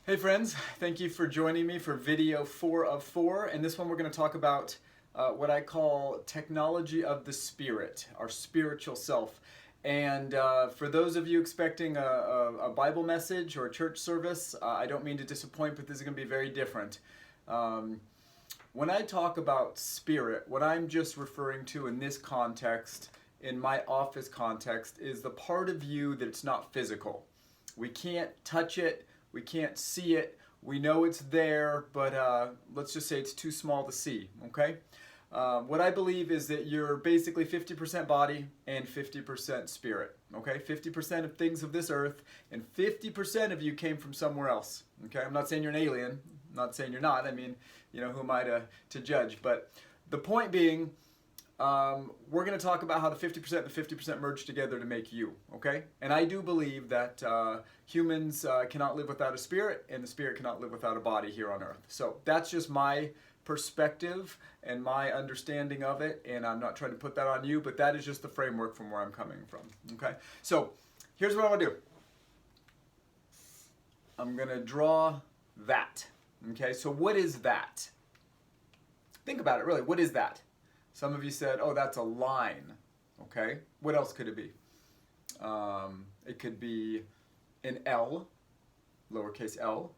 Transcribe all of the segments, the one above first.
Hey friends, thank you for joining me for video 4 of 4. And this one we're going to talk about what I call technology of the spirit, our spiritual self. And for those of you expecting a Bible message or a church service, I don't mean to disappoint, but this is going to be very different. When I talk about spirit, what I'm just referring to in this context, in my office context, is the part of you that's not physical. We can't touch it. We can't see it. We know it's there, but let's just say it's too small to see, okay? What I believe is that you're basically 50% body and 50% spirit, okay? 50% of things of this earth and 50% of you came from somewhere else, okay? I'm not saying you're an alien. I'm not saying you're not. I mean, you know, who am I to judge? But the point being, we're going to talk about how the 50% and the 50% merge together to make you, okay? And I do believe that humans cannot live without a spirit, and the spirit cannot live without a body here on earth. So that's just my perspective and my understanding of it, and I'm not trying to put that on you, but that is just the framework from where I'm coming from, okay? So here's what I'm going to do. I'm going to draw that, okay? So what is that? Think about it, really. What is that? Some of you said, oh, that's a line, okay? What else could it be? It could be an L, lowercase l.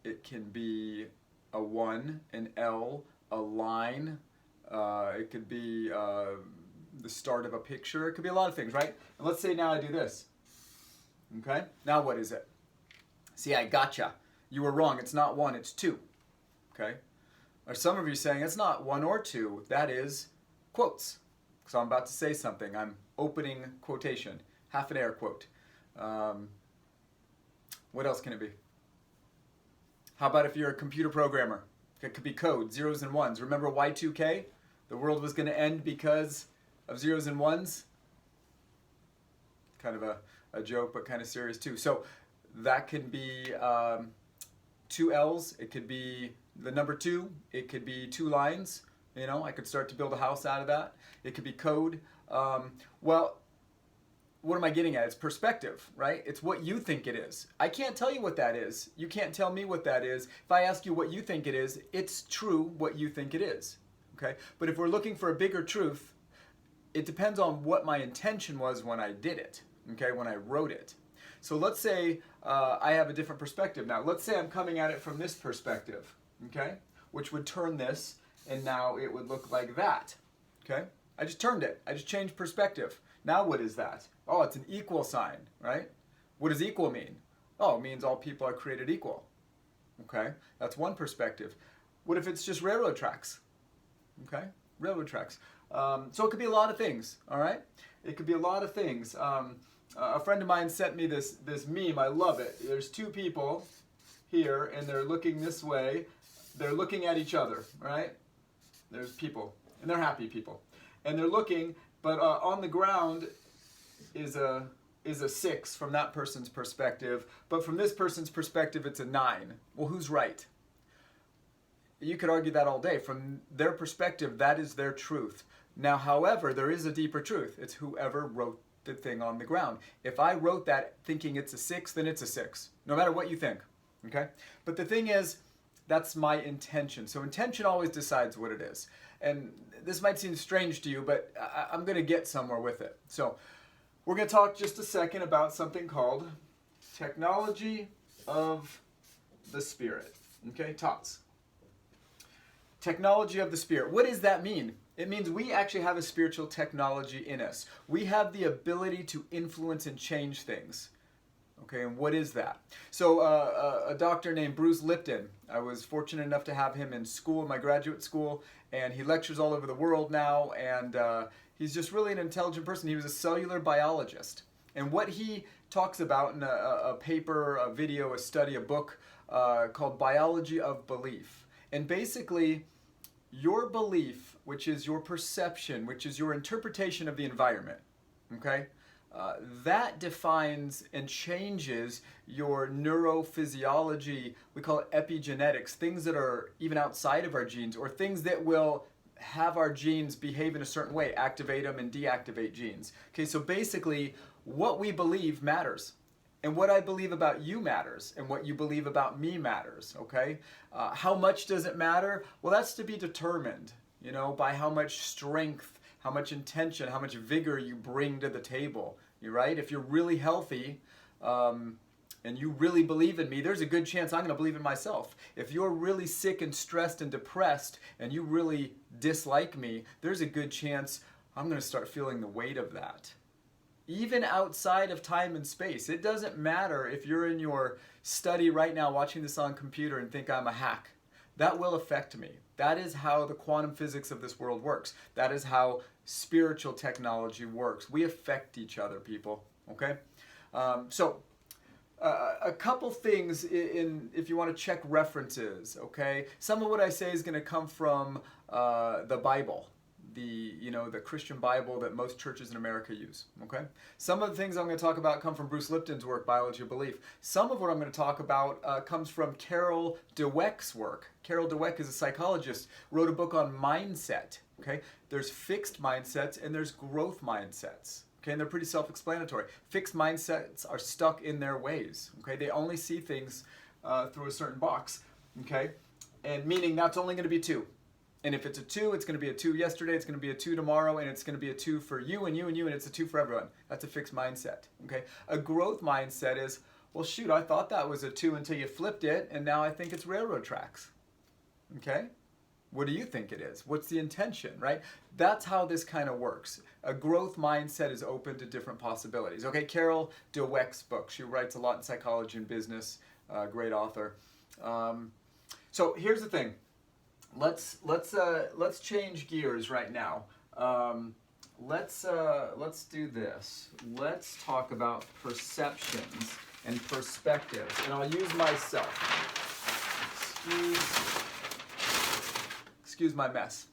It can be a 1, an L, a line. It could be the start of a picture. It could be a lot of things, right? And let's say now I do this, okay? Now what is it? See, I gotcha. You were wrong. It's not 1, it's 2, okay? Or some of you saying it's not 1 or 2, that is quotes. So I'm about to say something. I'm opening quotation, half an air quote. What else can it be? How about if you're a computer programmer? It could be code, zeros and ones. Remember Y2K? The world was going to end because of zeros and ones? Kind of a joke, but kind of serious too. So that can be 2 L's. It could be the number 2, it could be 2 lines. You know, I could start to build a house out of that. It could be code. Well, what am I getting at? It's perspective, right? It's what you think it is. I can't tell you what that is. You can't tell me what that is. If I ask you what you think it is, it's true what you think it is, okay? But if we're looking for a bigger truth, it depends on what my intention was when I did it, okay, when I wrote it. So let's say I have a different perspective now. Let's say I'm coming at it from this perspective, okay, which would turn this, and now it would look like that, okay? I just turned it. I just changed perspective. Now what is that? Oh, it's an equal sign, right? What does equal mean? Oh, it means all people are created equal, okay? That's one perspective. What if it's just railroad tracks, okay? Railroad tracks. So it could be a lot of things, all right? It could be a lot of things. A friend of mine sent me this meme. I love it. There's 2 people here, and they're looking this way. They're looking at each other, right? There's people, and they're happy people. And they're looking, but on the ground is a 6 from that person's perspective, but from this person's perspective, it's a 9. Well, who's right? You could argue that all day. From their perspective, that is their truth. Now, however, there is a deeper truth. It's whoever wrote the thing on the ground. If I wrote that thinking it's a 6, then it's a 6, no matter what you think, okay? But the thing is, that's my intention. So intention always decides what it is. And this might seem strange to you, but I'm going to get somewhere with it. So we're going to talk just a second about something called technology of the spirit, okay? TOTS. Technology of the spirit. What does that mean? It means we actually have a spiritual technology in us. We have the ability to influence and change things. Okay, and what is that? So a doctor named Bruce Lipton, I was fortunate enough to have him in school, my graduate school, and he lectures all over the world now, and he's just really an intelligent person. He was a cellular biologist. And what he talks about in a paper, a video, a study, a book called Biology of Belief. And basically, your belief, which is your perception, which is your interpretation of the environment, okay? That defines and changes your neurophysiology. We call it epigenetics, things that are even outside of our genes, or things that will have our genes behave in a certain way, activate them and deactivate genes. Okay, so basically what we believe matters. And what I believe about you matters, and what you believe about me matters, okay? How much does it matter? Well, that's to be determined, by how much strength, how much intention, how much vigor you bring to the table, right? If you're really healthy, and you really believe in me, there's a good chance I'm going to believe in myself. If you're really sick and stressed and depressed, and you really dislike me, there's a good chance I'm going to start feeling the weight of that. Even outside of time and space. It doesn't matter if you're in your study right now watching this on computer and think I'm a hack. That will affect me. That is how the quantum physics of this world works. That is how spiritual technology works. We affect each other, people. Okay? A couple things if you want to check references, okay? Some of what I say is going to come from the Bible. The Christian Bible that most churches in America use, okay? Some of the things I'm going to talk about come from Bruce Lipton's work, Biology of Belief. Some of what I'm going to talk about comes from Carol Dweck's work. Carol Dweck is a psychologist, wrote a book on mindset, okay? There's fixed mindsets and there's growth mindsets, okay? And they're pretty self-explanatory. Fixed mindsets are stuck in their ways, okay? They only see things through a certain box, okay? And meaning that's only going to be two. And if it's a 2, it's going to be a 2 yesterday, it's going to be a 2 tomorrow, and it's going to be a 2 for you and you and you, and it's a 2 for everyone. That's a fixed mindset, okay? A growth mindset is, well, shoot, I thought that was a 2 until you flipped it, and now I think it's railroad tracks, okay? What do you think it is? What's the intention, right? That's how this kind of works. A growth mindset is open to different possibilities. Okay, Carol Dweck's book. She writes a lot in psychology and business, great author. So here's the thing. Let's change gears right now. Let's do this. Let's talk about perceptions and perspectives, and I'll use myself. Excuse my mess.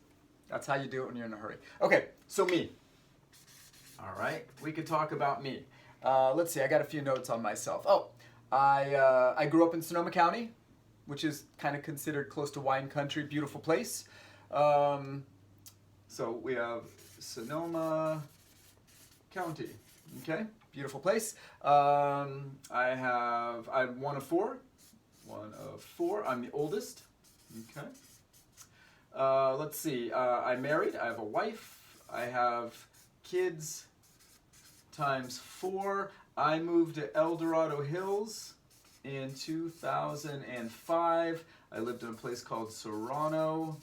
That's how you do it when you're in a hurry. Okay, so me. All right, we could talk about me. Let's see. I got a few notes on myself. I grew up in Sonoma County, which is kind of considered close to wine country, beautiful place. So we have Sonoma County, okay, beautiful place. I'm one of four. I'm the oldest, okay. Let's see, I'm married, I have a wife, I have kids times 4. I moved to El Dorado Hills in 2005. I lived in a place called Serrano.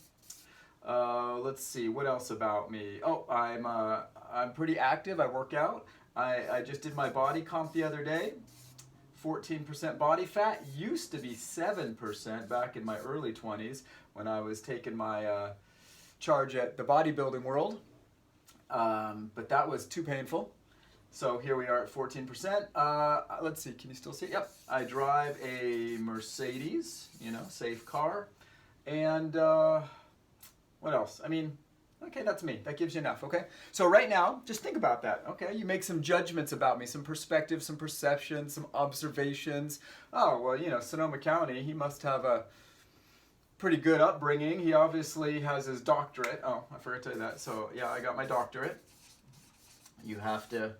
Let's see, what else about me? Oh, I'm pretty active. I work out. I just did my body comp the other day. 14% body fat. Used to be 7% back in my early 20s when I was taking my charge at the bodybuilding world. But that was too painful. So here we are at 14%. Let's see, can you still see? Yep. I drive a Mercedes, safe car. And what else? I mean, okay, that's me. That gives you enough, okay? So right now, just think about that, okay? You make some judgments about me, some perspectives, some perceptions, some observations. Oh, well, Sonoma County, he must have a pretty good upbringing. He obviously has his doctorate. Oh, I forgot to tell you that. So, yeah, I got my doctorate. You have to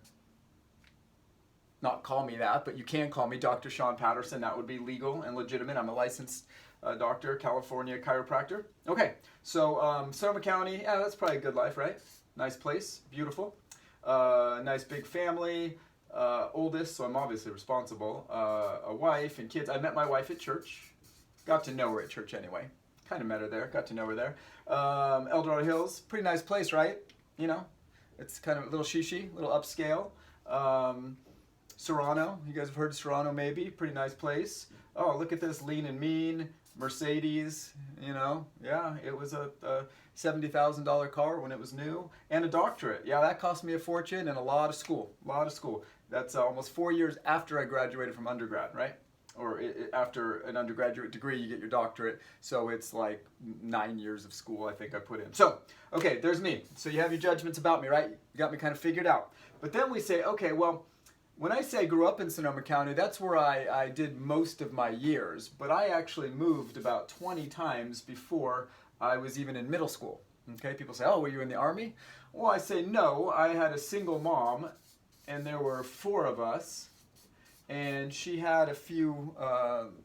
not call me that, but you can call me Dr. Sean Patterson. That would be legal and legitimate. I'm a licensed doctor, California chiropractor. Okay, so Sonoma County, yeah, that's probably a good life, right? Nice place, beautiful. Nice big family, oldest, so I'm obviously responsible. A wife and kids. I met my wife at church. Got to know her at church anyway. Kind of met her there, got to know her there. El Dorado Hills, pretty nice place, right? It's kind of a little shishi, a little upscale. Serrano, you guys have heard of Serrano maybe, pretty nice place. Oh, look at this, lean and mean, Mercedes, yeah, it was a $70,000 car when it was new, and a doctorate. Yeah, that cost me a fortune and a lot of school. That's almost 4 years after I graduated from undergrad, right? Or after an undergraduate degree, you get your doctorate. So it's like 9 years of school, I think I put in. So, okay, there's me. So you have your judgments about me, right? You got me kind of figured out. But then we say, okay, well, when I say I grew up in Sonoma County, that's where I did most of my years. But I actually moved about 20 times before I was even in middle school. Okay, people say, oh, were you in the Army? Well, I say no. I had a single mom, and there were 4 of us. and she had a few,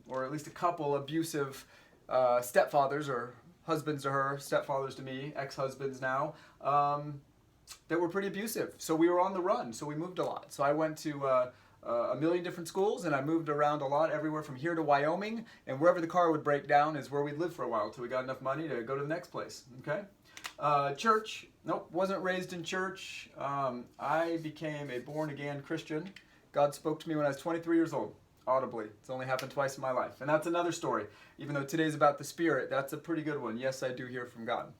or at least a couple, abusive stepfathers or husbands to her, stepfathers to me, ex-husbands now, that were pretty abusive. So we were on the run, so we moved a lot. So I went to a million different schools, and I moved around a lot, everywhere from here to Wyoming, and wherever the car would break down is where we'd live for a while till we got enough money to go to the next place, okay? Church, nope, wasn't raised in church. I became a born-again Christian. God spoke to me when I was 23 years old, audibly. It's only happened twice in my life. And that's another story. Even though today's about the Spirit, that's a pretty good one. Yes, I do hear from God.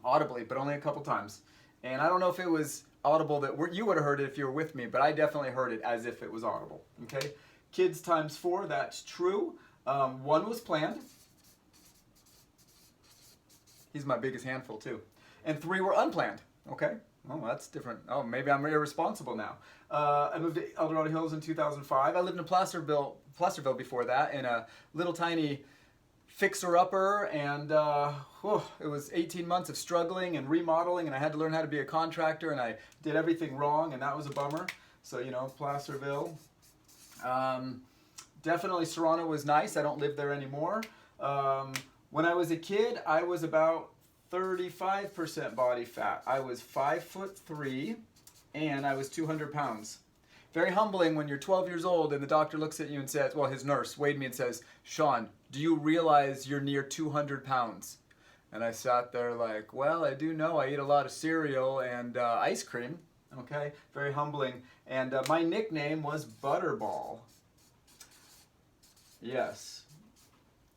Audibly, but only a couple times. And I don't know if it was audible that you would have heard it if you were with me, but I definitely heard it as if it was audible. Okay? Kids times 4, that's true. 1 was planned. He's my biggest handful too. And 3 were unplanned. Okay? Oh, that's different. Oh, maybe I'm irresponsible now. I moved to El Dorado Hills in 2005. I lived in Placerville before that, in a little tiny fixer-upper, and it was 18 months of struggling and remodeling, and I had to learn how to be a contractor, and I did everything wrong, and that was a bummer. So, you know, Placerville. Definitely Serrano was nice. I don't live there anymore. When I was a kid, I was about 35% body fat. I was 5'3", and I was 200 pounds. Very humbling when you're 12 years old and the doctor looks at you and says, well, his nurse weighed me and says, Sean, do you realize you're near 200 pounds? And I sat there like, well, I do know I eat a lot of cereal and ice cream. Okay, very humbling. And my nickname was Butterball. Yes.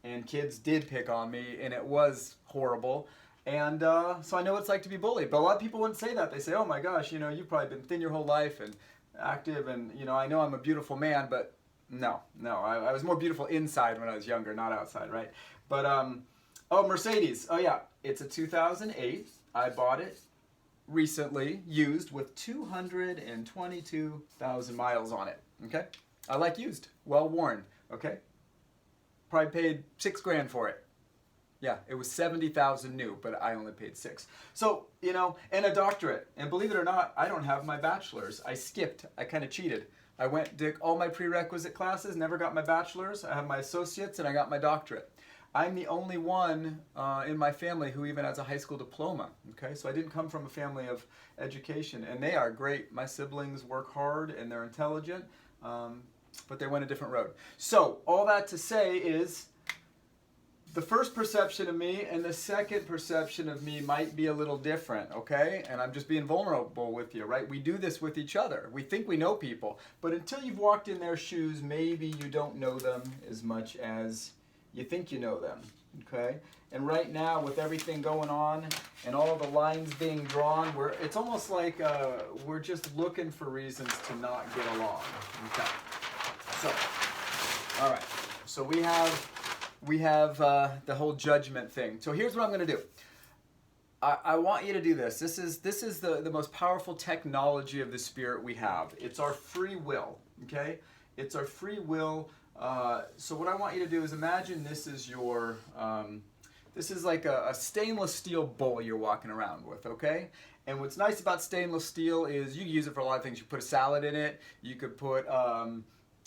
And kids did pick on me, and it was horrible. And so I know what it's like to be bullied. But a lot of people wouldn't say that. They say, oh my gosh, you know, you've probably been thin your whole life and active, and, you know, I know I'm a beautiful man, but no. I was more beautiful inside when I was younger, not outside, right? But, oh, Mercedes. Oh, yeah. It's a 2008. I bought it recently, used, with 222,000 miles on it, okay? I like used, well worn, okay? Probably paid $6,000 for it. Yeah, it was 70,000 new, but I only paid 6. So, you know, and a doctorate. And believe it or not, I don't have my bachelor's. I skipped. I kind of cheated. I did all my prerequisite classes, never got my bachelor's. I have my associates, and I got my doctorate. I'm the only one in my family who even has a high school diploma. Okay, so I didn't come from a family of education, and they are great. My siblings work hard, and they're intelligent, but they went a different road. So all that to say is, the first perception of me and the second perception of me might be a little different, okay? And I'm just being vulnerable with you, right? We do this with each other. We think we know people, but until you've walked in their shoes, maybe you don't know them as much as you think you know them, okay? And right now, with everything going on and all the lines being drawn, it's almost like we're just looking for reasons to not get along, okay? So, all right. So we have the whole judgment thing. So here's what I'm going to do. I want you to do this. This is the most powerful technology of the Spirit we have. It's our free will, okay? It's our free will. So what I want you to do is imagine this is your, this is like a stainless steel bowl you're walking around with, okay? And what's nice about stainless steel is you can use it for a lot of things. You put a salad in it. You could put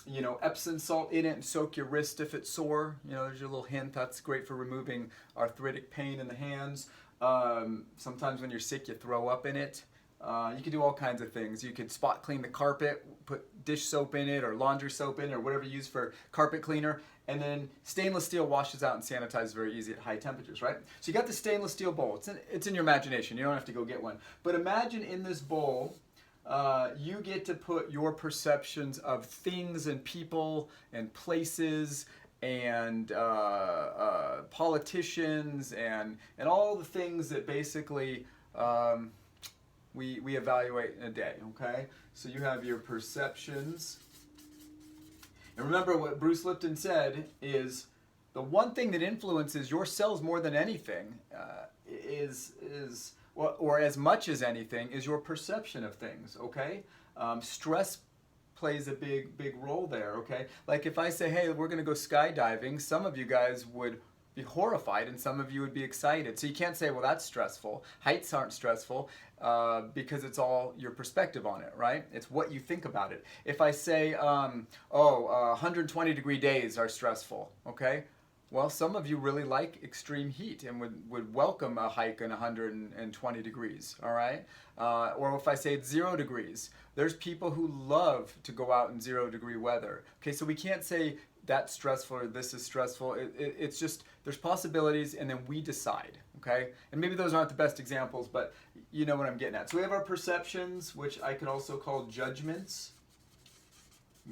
you know, Epsom salt in it and soak your wrist if it's sore. You know, there's your little hint. That's great for removing arthritic pain in the hands. Sometimes when you're sick, you throw up in it. You can do all kinds of things. You could spot clean the carpet, put dish soap in it or laundry soap in it or whatever you use for carpet cleaner. And then stainless steel washes out and sanitizes very easy at high temperatures, right? So you got the stainless steel bowl. It's in your imagination. You don't have to go get one. But imagine in this bowl, you get to put your perceptions of things and people and places and politicians and all the things that basically we evaluate in a day, okay? So you have your perceptions. And remember what Bruce Lipton said is the one thing that influences your cells more than anything or as much as anything, is your perception of things, okay? Stress plays a big role there, okay? Like if I say, hey, we're gonna go skydiving, some of you guys would be horrified, and some of you would be excited. So you can't say, well, that's stressful. Heights aren't stressful because it's all your perspective on it, right? It's what you think about it. If I say, 120-degree days are stressful, okay? Well, some of you really like extreme heat and would welcome a hike in 120 degrees, all right? Or if I say it's 0 degrees, there's people who love to go out in 0-degree weather. Okay, so we can't say that's stressful or this is stressful. It's just, there's possibilities, and then we decide, okay? And maybe those aren't the best examples, but you know what I'm getting at. So we have our perceptions, which I could also call judgments.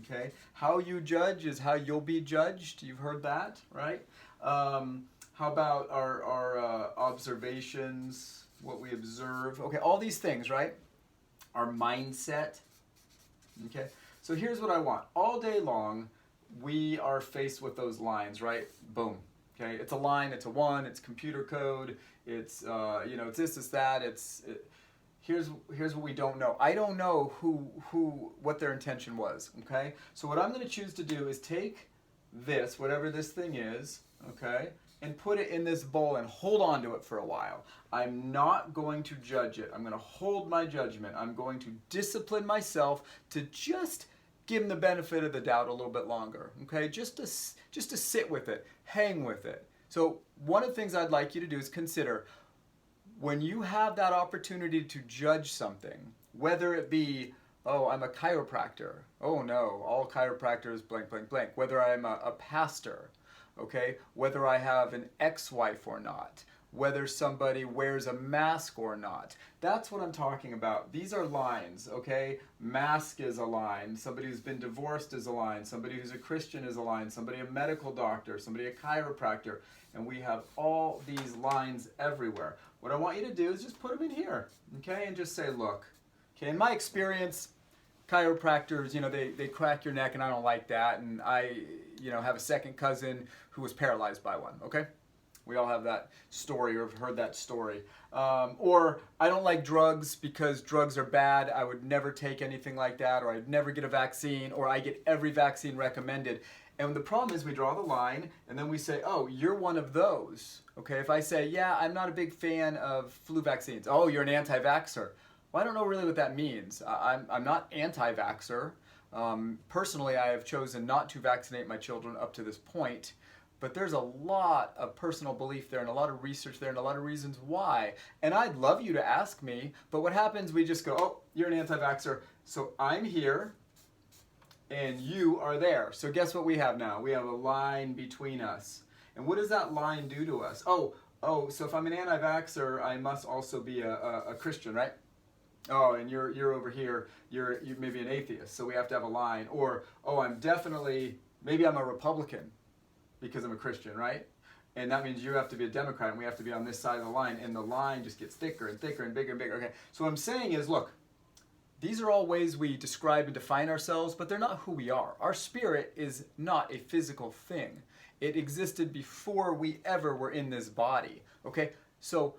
Okay, how you judge is how you'll be judged. You've heard that, right? How about our observations, what we observe? Okay, all these things, right? Our mindset. Okay, so here's what I want. All day long, we are faced with those lines, right? Boom. Okay, it's a line, it's a one, it's computer code, it's it's this, it's that, Here's what we don't know. I don't know what their intention was, okay? So what I'm going to choose to do is take this, whatever this thing is, okay, and put it in this bowl and hold on to it for a while. I'm not going to judge it. I'm going to hold my judgment. I'm going to discipline myself to just give them the benefit of the doubt a little bit longer, okay? Just to sit with it, hang with it. So one of the things I'd like you to do is consider, when you have that opportunity to judge something, whether it be, oh, I'm a chiropractor. Oh no, all chiropractors blank, blank, blank. Whether I'm a pastor, okay? Whether I have an ex-wife or not. Whether somebody wears a mask or not. That's what I'm talking about. These are lines, okay? Mask is a line. Somebody who's been divorced is a line. Somebody who's a Christian is a line. Somebody a medical doctor. Somebody a chiropractor. And we have all these lines everywhere. What I want you to do is just put them in here, okay? And just say, look, okay, in my experience, chiropractors, they crack your neck, and I don't like that. And I, have a second cousin who was paralyzed by one, okay? We all have that story or have heard that story. Or I don't like drugs because drugs are bad. I would never take anything like that, or I'd never get a vaccine, or I get every vaccine recommended. And the problem is we draw the line and then we say, oh, you're one of those. Okay, if I say, yeah, I'm not a big fan of flu vaccines. Oh, you're an anti-vaxxer. Well, I don't know really what that means. I'm not anti-vaxxer. Personally, I have chosen not to vaccinate my children up to this point. But there's a lot of personal belief there and a lot of research there and a lot of reasons why. And I'd love you to ask me, but what happens, we just go, oh, you're an anti-vaxxer. So I'm here and you are there. So guess what we have now? We have a line between us. And what does that line do to us? Oh, so if I'm an anti-vaxxer, I must also be a Christian, right? Oh, and you're over here, you're maybe an atheist, so we have to have a line. Or, oh, maybe I'm a Republican because I'm a Christian, right? And that means you have to be a Democrat and we have to be on this side of the line, and the line just gets thicker and thicker and bigger and bigger. Okay, so what I'm saying is, look, these are all ways we describe and define ourselves, but they're not who we are. Our spirit is not a physical thing. It existed before we ever were in this body, okay? So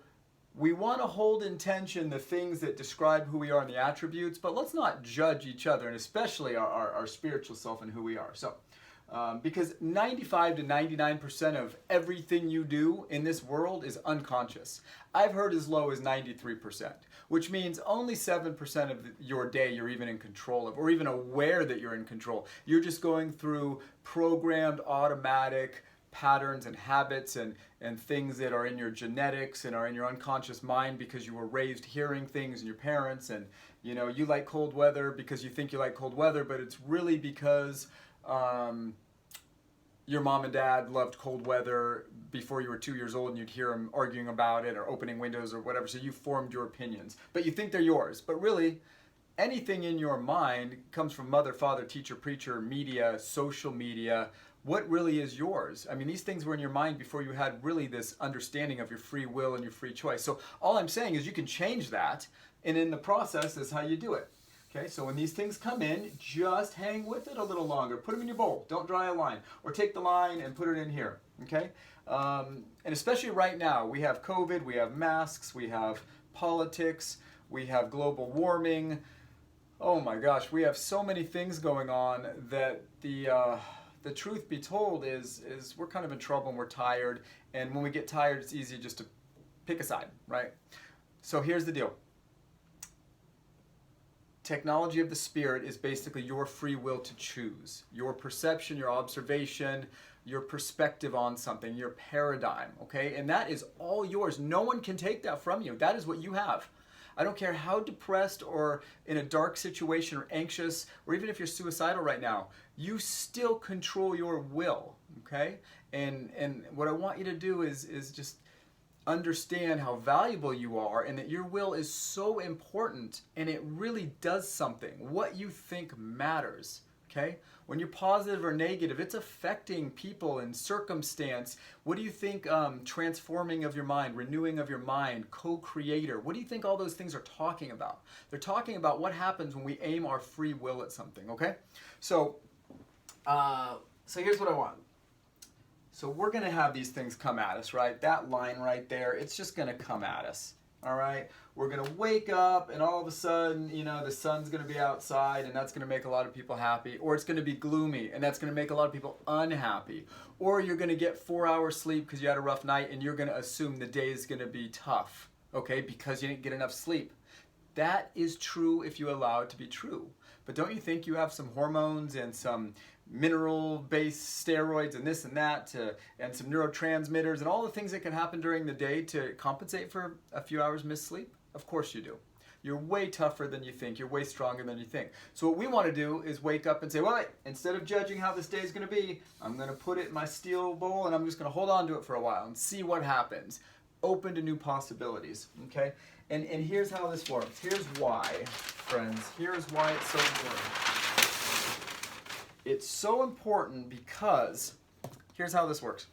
we want to hold in tension the things that describe who we are and the attributes, but let's not judge each other, and especially our spiritual self and who we are. So, because 95 to 99% of everything you do in this world is unconscious. I've heard as low as 93%, which means only 7% of your day you're even in control of, or even aware that you're in control. You're just going through programmed, automatic patterns and habits and things that are in your genetics and are in your unconscious mind because you were raised hearing things in your parents, and you like cold weather because you think you like cold weather, but it's really because your mom and dad loved cold weather before you were 2 years old, and you'd hear them arguing about it or opening windows or whatever, so you formed your opinions. But you think they're yours. But really, anything in your mind comes from mother, father, teacher, preacher, media, social media. What really is yours? I mean, these things were in your mind before you had really this understanding of your free will and your free choice. So all I'm saying is you can change that, and in the process is how you do it. Okay, so when these things come in, just hang with it a little longer. Put them in your bowl. Don't draw a line. Or take the line and put it in here. Okay? And especially right now, we have COVID, we have masks, we have politics, we have global warming. Oh my gosh, we have so many things going on that the the truth be told is we're kind of in trouble and we're tired. And when we get tired, it's easy just to pick a side, right? So here's the deal. Technology of the spirit is basically your free will to choose. Your perception, your observation, your perspective on something, your paradigm, okay? And that is all yours. No one can take that from you. That is what you have. I don't care how depressed or in a dark situation or anxious, or even if you're suicidal right now, you still control your will, okay? And what I want you to do is just understand how valuable you are and that your will is so important and it really does something. What you think matters, okay? When you're positive or negative, it's affecting people and circumstance. What do you think transforming of your mind, renewing of your mind, co-creator, what do you think all those things are talking about? They're talking about what happens when we aim our free will at something, okay? So here's what I want. So we're going to have these things come at us, right? That line right there, it's just going to come at us, all right? We're going to wake up and all of a sudden, you know, the sun's going to be outside and that's going to make a lot of people happy. Or it's going to be gloomy and that's going to make a lot of people unhappy. Or you're going to get 4 hours sleep because you had a rough night and you're going to assume the day is going to be tough, okay, because you didn't get enough sleep. That is true if you allow it to be true. But don't you think you have some hormones and some mineral-based steroids and this and that and some neurotransmitters and all the things that can happen during the day to compensate for a few hours missed sleep? Of course you do. You're way tougher than you think. You're way stronger than you think. So what we want to do is wake up and say, well, wait, instead of judging how this day is going to be, I'm going to put it in my steel bowl and I'm just going to hold on to it for a while and see what happens. Open to new possibilities, okay? And here's how this works. Here's why, friends. Here's why it's so important. It's so important because here's how this works.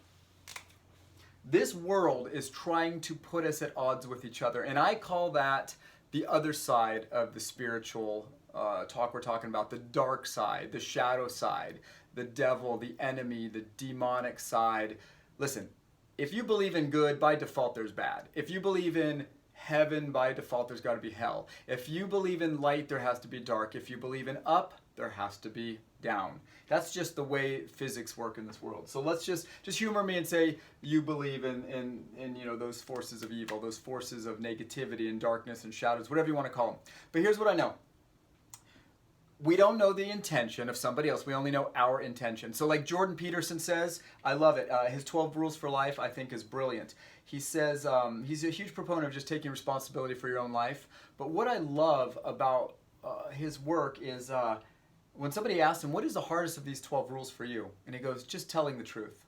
This world is trying to put us at odds with each other, and I call that the other side of the spiritual talk we're talking about, the dark side, the shadow side, the devil, the enemy, the demonic side. Listen, if you believe in good, by default there's bad. If you believe in heaven, by default there's got to be hell. If you believe in light, there has to be dark. If you believe in up, there has to be down. That's just the way physics work in this world. So let's just humor me and say you believe in you know, those forces of evil, those forces of negativity and darkness and shadows, whatever you want to call them. But here's what I know. We don't know the intention of somebody else. We only know our intention. So like Jordan Peterson says, I love it. His 12 rules for life, I think, is brilliant. He says he's a huge proponent of just taking responsibility for your own life. But what I love about his work is when somebody asks him, what is the hardest of these 12 rules for you? And he goes, just telling the truth.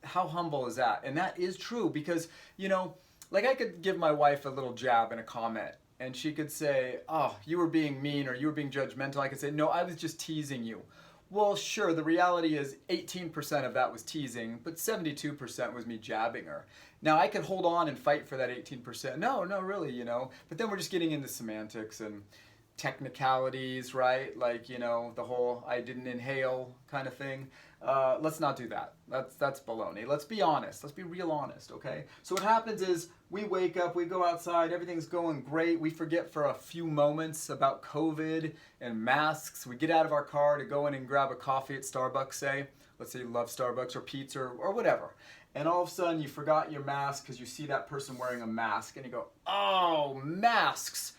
How humble is that? And that is true because, you know, like I could give my wife a little jab in a comment and she could say, oh, you were being mean or you were being judgmental. I could say, no, I was just teasing you. Well, sure, the reality is 18% of that was teasing, but 72% was me jabbing her. Now, I could hold on and fight for that 18%. No, really, you know. But then we're just getting into semantics and technicalities, right? Like, you know, the whole I didn't inhale kind of thing. Let's not do that. That's baloney. Let's be honest. Let's be real honest, okay? So what happens is we wake up, we go outside, everything's going great. We forget for a few moments about COVID and masks. We get out of our car to go in and grab a coffee at Starbucks, say. Let's say you love Starbucks or pizza or whatever. And all of a sudden you forgot your mask because you see that person wearing a mask and you go, oh, masks.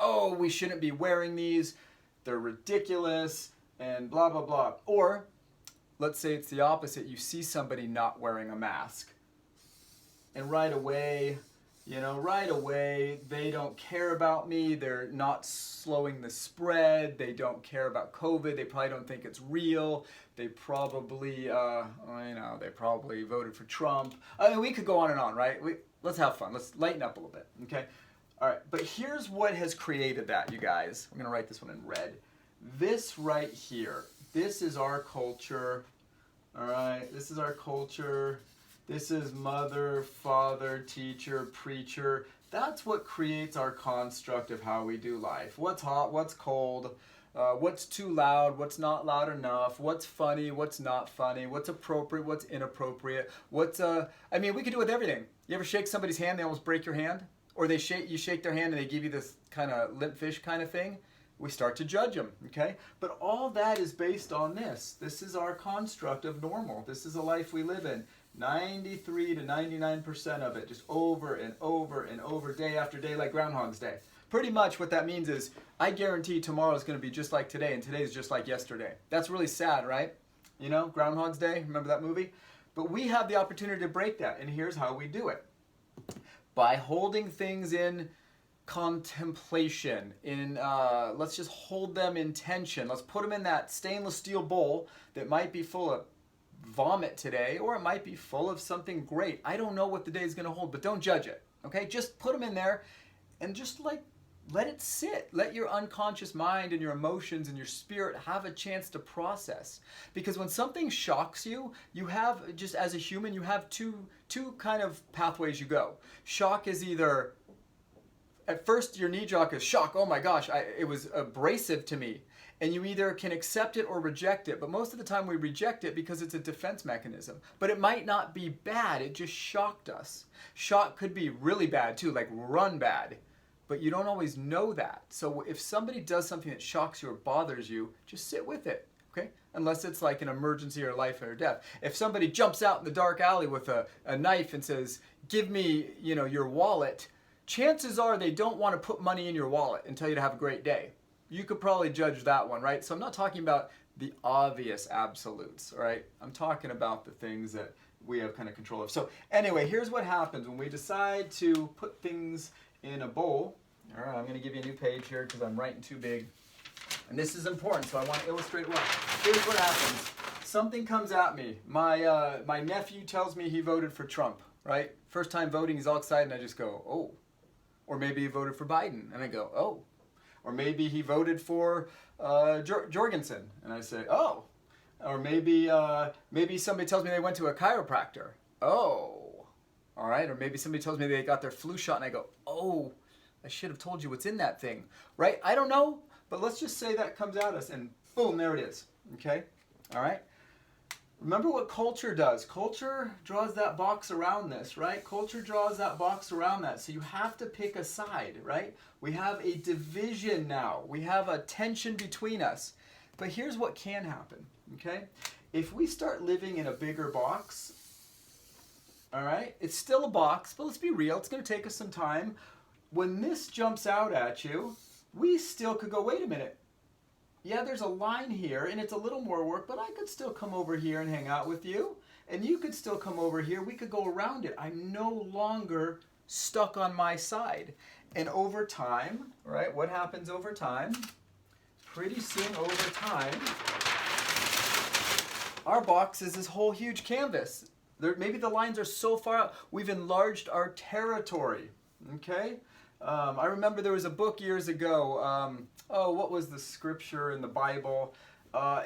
Oh, we shouldn't be wearing these. They're ridiculous and blah, blah, blah. Or let's say it's the opposite. You see somebody not wearing a mask. And right away, they don't care about me. They're not slowing the spread. They don't care about COVID. They probably don't think it's real. They probably, they probably voted for Trump. I mean, we could go on and on, right? Let's have fun. Let's lighten up a little bit, okay? All right, but here's what has created that, you guys. I'm going to write this one in red. This right here, this is our culture, all right? This is our culture. This is mother, father, teacher, preacher. That's what creates our construct of how we do life. What's hot, what's cold, what's too loud, what's not loud enough, what's funny, what's not funny, what's appropriate, what's inappropriate, we could do with everything. You ever shake somebody's hand, they almost break your hand? Or you shake their hand and they give you this kind of limp fish kind of thing. we start to judge them, okay? But all that is based on this. This is our construct of normal. This is a life we live in. 93 to 99% of it, just over and over and over, day after day, like Groundhog's Day. Pretty much what that means is, I guarantee tomorrow is going to be just like today, and today is just like yesterday. That's really sad, right? You know, Groundhog's Day, remember that movie? But we have the opportunity to break that, and here's how we do it. By holding things in contemplation, let's just hold them in tension. Let's put them in that stainless steel bowl that might be full of vomit today, or it might be full of something great. I don't know what the day is going to hold, but don't judge it, okay? Just put them in there and just let it sit. Let your unconscious mind and your emotions and your spirit have a chance to process. Because when something shocks you, you have, just as a human, you have two kind of pathways you go. Shock is either, at first your knee jerk is shock, oh my gosh, it was abrasive to me. And you either can accept it or reject it. But most of the time we reject it because it's a defense mechanism. But it might not be bad, it just shocked us. Shock could be really bad too, like run bad. But you don't always know that. So if somebody does something that shocks you or bothers you, just sit with it, okay? Unless it's like an emergency or life or death. If somebody jumps out in the dark alley with a knife and says, give me, your wallet, chances are they don't want to put money in your wallet and tell you to have a great day. You could probably judge that one, right? So I'm not talking about the obvious absolutes, right? I'm talking about the things that we have kind of control of. So anyway, here's what happens when we decide to put things in a bowl. All right, I'm going to give you a new page here because I'm writing too big. And this is important, so I want to illustrate well. Here's what happens. Something comes at me. My nephew tells me he voted for Trump, right? First time voting, he's all excited, and I just go, oh. Or maybe he voted for Biden, and I go, oh. Or maybe he voted for Jorgensen, and I say, oh. Or maybe somebody tells me they went to a chiropractor. Oh. All right. Or maybe somebody tells me they got their flu shot, and I go, oh, I should have told you what's in that thing. Right? I don't know, but let's just say that comes at us, and boom, there it is. Okay? All right? Remember what culture does. Culture draws that box around this, right? Culture draws that box around that. So you have to pick a side, right? We have a division now. We have a tension between us. But here's what can happen, okay? If we start living in a bigger box, all right, it's still a box, but let's be real. It's going to take us some time. When this jumps out at you, we still could go, wait a minute. Yeah, there's a line here, and it's a little more work, but I could still come over here and hang out with you, and you could still come over here. We could go around it. I'm no longer stuck on my side. And over time, right, what happens over time? Pretty soon over time, our box is this whole huge canvas. Maybe the lines are so far out, we've enlarged our territory, okay? I remember there was a book years ago, what was the scripture in the Bible?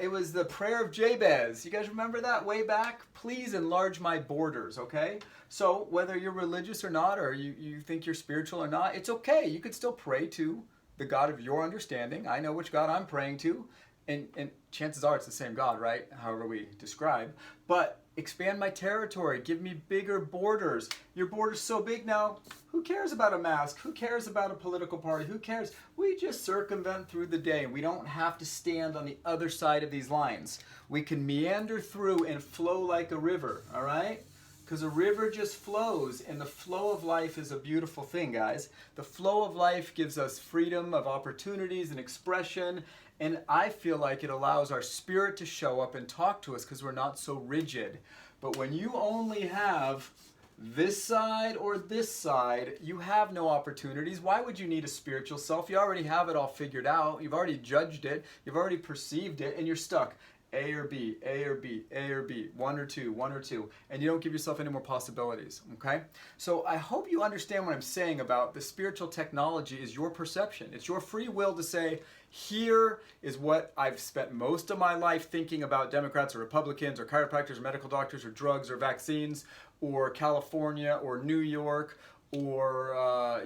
It was the prayer of Jabez. You guys remember that way back? Please enlarge my borders, okay? So whether you're religious or not, or you think you're spiritual or not, it's okay. You could still pray to the God of your understanding. I know which God I'm praying to. And chances are it's the same God, right? However we describe. But expand my territory. Give me bigger borders. Your border's so big now, who cares about a mask? Who cares about a political party? Who cares? We just circumvent through the day. We don't have to stand on the other side of these lines. We can meander through and flow like a river, all right? Because a river just flows, and the flow of life is a beautiful thing, guys. The flow of life gives us freedom of opportunities and expression, and I feel like it allows our spirit to show up and talk to us because we're not so rigid. But when you only have this side or this side, you have no opportunities. Why would you need a spiritual self? You already have it all figured out. You've already judged it. You've already perceived it, and you're stuck. A or B, A or B, A or B, one or two, and you don't give yourself any more possibilities, okay? So I hope you understand what I'm saying about the spiritual technology is your perception. It's your free will to say, here is what I've spent most of my life thinking about Democrats or Republicans or chiropractors or medical doctors or drugs or vaccines or California or New York or,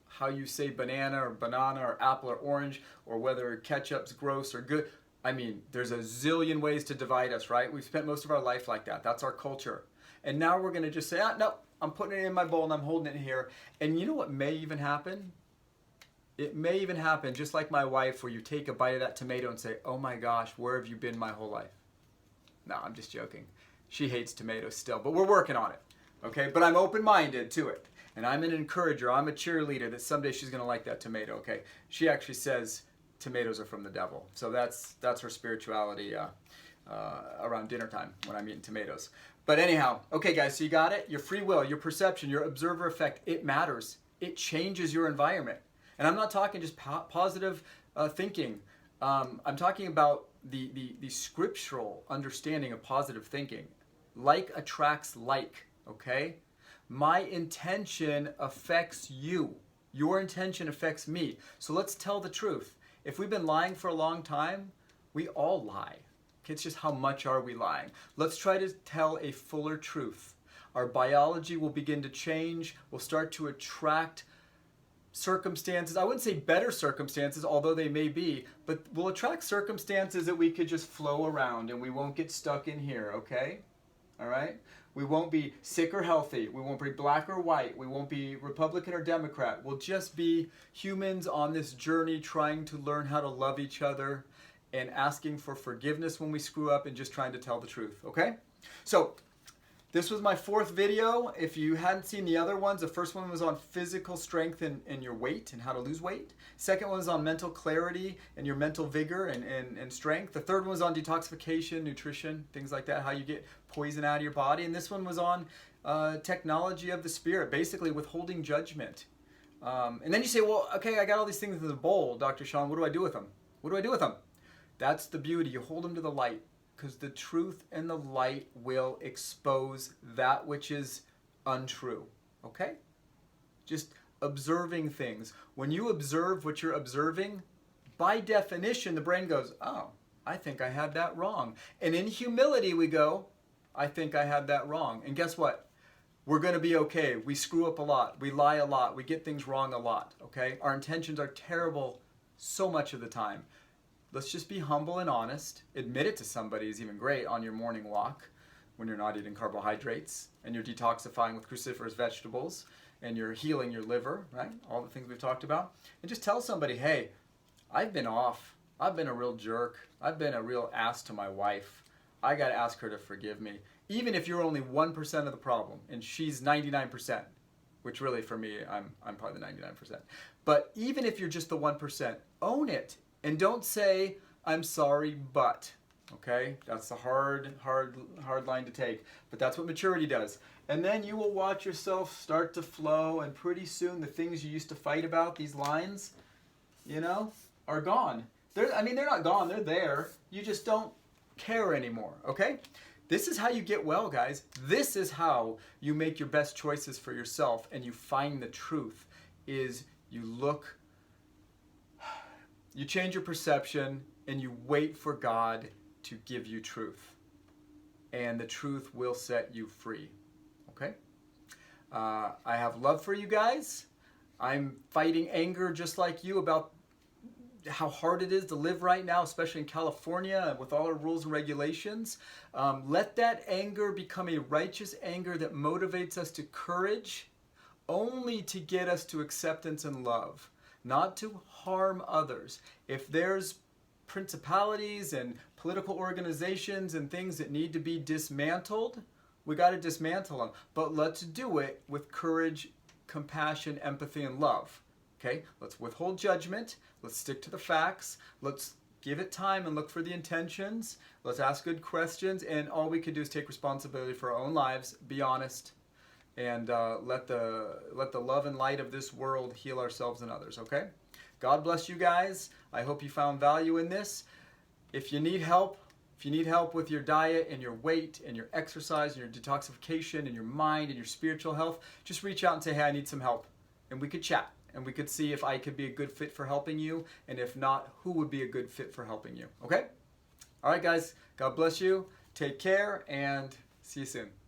how you say banana or apple or orange or whether ketchup's gross or good. I mean, there's a zillion ways to divide us, right? We've spent most of our life like that. That's our culture. And now we're going to just say, no, I'm putting it in my bowl and I'm holding it here. And you know what may even happen? It may even happen, just like my wife, where you take a bite of that tomato and say, oh my gosh, where have you been my whole life? No, I'm just joking. She hates tomatoes still, but we're working on it. Okay, but I'm open-minded to it. And I'm an encourager, I'm a cheerleader that someday she's gonna like that tomato, okay? She actually says tomatoes are from the devil. So that's her spirituality around dinner time when I'm eating tomatoes. But anyhow, okay guys, so you got it? Your free will, your perception, your observer effect, it matters. It changes your environment. And I'm not talking just positive thinking. I'm talking about the scriptural understanding of positive thinking. Like attracts like, okay? My intention affects you. Your intention affects me. So let's tell the truth. If we've been lying for a long time, we all lie. It's just how much are we lying? Let's try to tell a fuller truth. Our biology will begin to change. We'll start to attract circumstances. I wouldn't say better circumstances, although they may be, but we'll attract circumstances that we could just flow around and we won't get stuck in here, okay? All right? We won't be sick or healthy. We won't be black or white. We won't be Republican or Democrat. We'll just be humans on this journey trying to learn how to love each other and asking for forgiveness when we screw up and just trying to tell the truth, okay? So this was my 4th video. If you hadn't seen the other ones, the first one was on physical strength and your weight and how to lose weight. Second one was on mental clarity and your mental vigor and strength. The third one was on detoxification, nutrition, things like that, how you get poison out of your body. And this one was on technology of the spirit, basically withholding judgment. And then you say, well, okay, I got all these things in the bowl, Dr. Sean, what do I do with them? What do I do with them? That's the beauty. You hold them to the light, because the truth and the light will expose that which is untrue, okay? Just observing things. When you observe what you're observing, by definition, the brain goes, oh, I think I had that wrong. And in humility, we go, I think I had that wrong. And guess what? We're going to be okay. We screw up a lot. We lie a lot. We get things wrong a lot, okay? Our intentions are terrible so much of the time. Let's just be humble and honest. Admit it to somebody is even great on your morning walk when you're not eating carbohydrates and you're detoxifying with cruciferous vegetables and you're healing your liver, right? All the things we've talked about. And just tell somebody, hey, I've been off. I've been a real jerk. I've been a real ass to my wife. I got to ask her to forgive me. Even if you're only 1% of the problem and she's 99%, which really for me, I'm probably the 99%. But even if you're just the 1%, own it. And don't say, I'm sorry, but, okay? That's a hard line to take. But that's what maturity does. And then you will watch yourself start to flow, and pretty soon the things you used to fight about, these lines, you know, are gone. They're not gone, they're there. You just don't care anymore, okay? This is how you get well, guys. This is how you make your best choices for yourself and you find the truth, is you look. You change your perception and you wait for God to give you truth. And the truth will set you free. Okay? I have love for you guys. I'm fighting anger just like you about how hard it is to live right now, especially in California and with all our rules and regulations. Let that anger become a righteous anger that motivates us to courage, only to get us to acceptance and love. Not to harm others. If there's principalities and political organizations and things that need to be dismantled, we got to dismantle them. But let's do it with courage, compassion, empathy, and love. Okay? Let's withhold judgment. Let's stick to the facts. Let's give it time and look for the intentions. Let's ask good questions. And all we can do is take responsibility for our own lives, be honest, and let the love and light of this world heal ourselves and others, okay? God bless you guys. I hope you found value in this. If you need help with your diet and your weight and your exercise and your detoxification and your mind and your spiritual health, just reach out and say, hey, I need some help. And we could chat and we could see if I could be a good fit for helping you. And if not, who would be a good fit for helping you, okay? All right, guys. God bless you. Take care and see you soon.